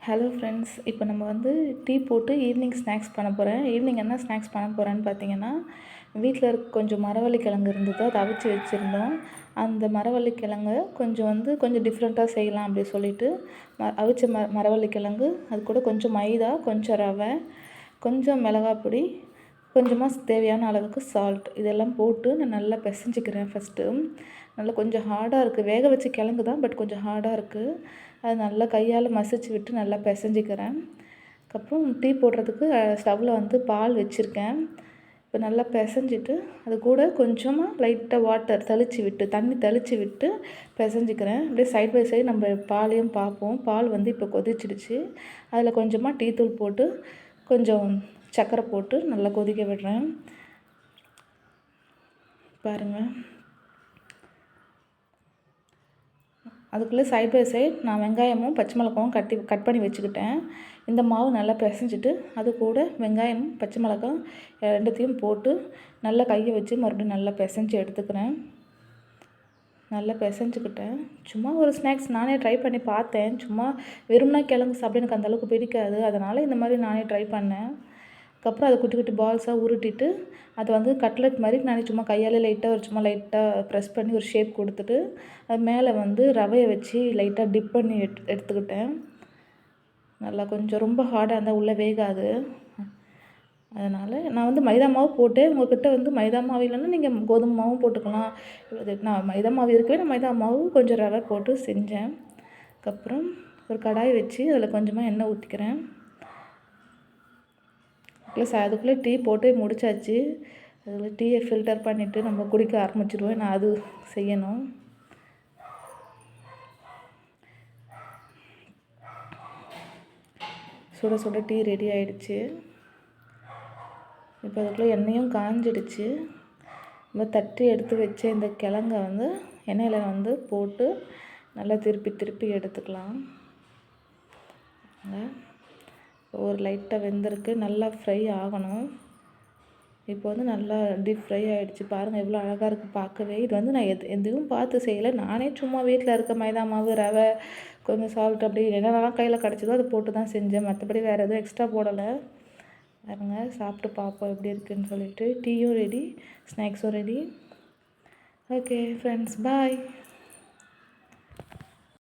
Hello friends, இப்போ நம்ம வந்து டீ போட்டு ஈவினிங் ஸ்நாக்ஸ் பண்ண போகிறேன். ஈவினிங் என்ன ஸ்நாக்ஸ் பண்ண போகிறேன்னு பார்த்தீங்கன்னா, வீட்டில் இருக்க கொஞ்சம் மரவள்ளி கிழங்கு இருந்தது, அதை அவிச்சு வச்சுருந்தோம். அந்த மரவள்ளி கிழங்க கொஞ்சம் டிஃப்ரெண்ட்டாக செய்யலாம் அப்படி சொல்லிட்டு அவிச்ச மரவள்ளி கிழங்கு, அது கூட கொஞ்சம் மைதா, கொஞ்சம் ரவை, கொஞ்சம் மிளகாய் பொடி, கொஞ்சமாக தேவையான அளவுக்கு சால்ட் இதெல்லாம் போட்டு நான் நல்லா பிசைஞ்சிக்கிறேன். ஃபஸ்ட்டு நல்லா கொஞ்சம் ஹார்டாக இருக்குது, வேக வச்ச கிழங்கு தான், பட் கொஞ்சம் ஹார்டாக இருக்குது. அது நல்லா கையால் மசிச்சு விட்டு நல்லா பிசைஞ்சிக்கிறேன். அதுக்கப்புறம் டீ போடுறதுக்கு ஸ்டவ்வில் வந்து பால் வச்சுருக்கேன். இப்போ நல்லா பிசைஞ்சிட்டு அது கூட கொஞ்சமாக லைட்டாக வாட்டர் தண்ணி தெளித்து விட்டு பிசைஞ்சிக்கிறேன். அப்படியே சைட் பை சைடு நம்ம பாலையும் பார்ப்போம். பால் வந்து இப்போ கொதிச்சிடுச்சு. அதில் கொஞ்சமாக டீ தூள் போட்டு கொஞ்சம் சர்க்கரை போட்டு நல்லா கொதிக்க விடுறேன். பாருங்கள், அதுக்குள்ளே சைட் பை சைட் நான் வெங்காயமும் பச்சை மிளகாவும் கட் பண்ணி வச்சுக்கிட்டேன். இந்த மாவு நல்லா பிசைஞ்சிட்டு அது கூட வெங்காயம் பச்சை மிளகாய் ரெண்டுத்தையும் போட்டு நல்லா கையை வச்சு மறுபடியும் நல்லா பிசைஞ்சு எடுத்துக்கிறேன். நல்லா பிசைஞ்சுக்கிட்டேன். சும்மா ஒரு ஸ்நாக்ஸ் நானே ட்ரை பண்ணி பார்த்தேன். சும்மா வெறும்னா கிழங்கு சாப்பிட எனக்கு அந்தளவுக்கு பிடிக்காது, அதனால் இந்த மாதிரி நானே ட்ரை பண்ணேன். அதுக்கப்புறம் அதை குட்டி குட்டி பால்ஸாக உருட்டிட்டு அதை வந்து கட்லெட் மாதிரி நான் சும்மா கையால் லைட்டாக ப்ரெஸ் பண்ணி ஒரு ஷேப் கொடுத்துட்டு அது மேலே வந்து ரவையை வச்சு லைட்டாக டிப் பண்ணி எடுத்துக்கிட்டேன். நல்லா கொஞ்சம் ரொம்ப ஹார்டாக இருந்தால் உள்ளே வேகாது, அதனால் நான் வந்து மைதா மாவு போட்டேன். உங்கள்கிட்ட வந்து மைதா மாவு இல்லைன்னா நீங்கள் கோதுமை மாவும் போட்டுக்கலாம். நான் மைதா மாவு இருக்கவே நான் மைதா மாவு கொஞ்சம் ரவை போட்டு செஞ்சேன். அதுக்கப்புறம் ஒரு கடாய் வச்சு அதில் கொஞ்சமாக எண்ணெய் ஊற்றிக்கிறேன். அதுக்குள்ளே டீ போட்டு முடிச்சாச்சு. அதில் டீயை ஃபில்டர் பண்ணிவிட்டு நம்ம குடிக்க ஆரம்பிச்சிடுவோம். நான் அது செய்யணும். சுட சுட டீ ரெடி ஆகிடுச்சு. இப்போ அதுக்குள்ளே எண்ணெயும் காஞ்சிடுச்சு. நம்ம தட்டி எடுத்து வச்ச இந்த கிழங்க வந்து எண்ணெயில் வந்து போட்டு நல்லா திருப்பி எடுத்துக்கலாம். ஒரு லைட்டாக வெந்திருக்கு, நல்லா ஃப்ரை ஆகணும். இப்போ வந்து நல்லா டீப் ஃப்ரை ஆகிடுச்சு. பாருங்கள் எவ்வளோ அழகாக இருக்குது பார்க்கவே. இது வந்து நான் எதுவும் பார்த்து செய்யலை, நானே சும்மா வீட்டில் இருக்க மைதா மாவு, ரவை, கொஞ்சம் சால்ட் அப்படி என்னென்னலாம் கையில் கிடச்சதோ அதை போட்டு தான் செஞ்சேன். மற்றபடி வேறு எதுவும் எக்ஸ்ட்ரா போடலை. பாருங்கள், சாப்பிட்டு பார்ப்போம் எப்படி இருக்குதுன்னு சொல்லிட்டு. டீயும் ரெடி, ஸ்நாக்ஸும் ரெடி. ஓகே ஃப்ரெண்ட்ஸ், பாய்.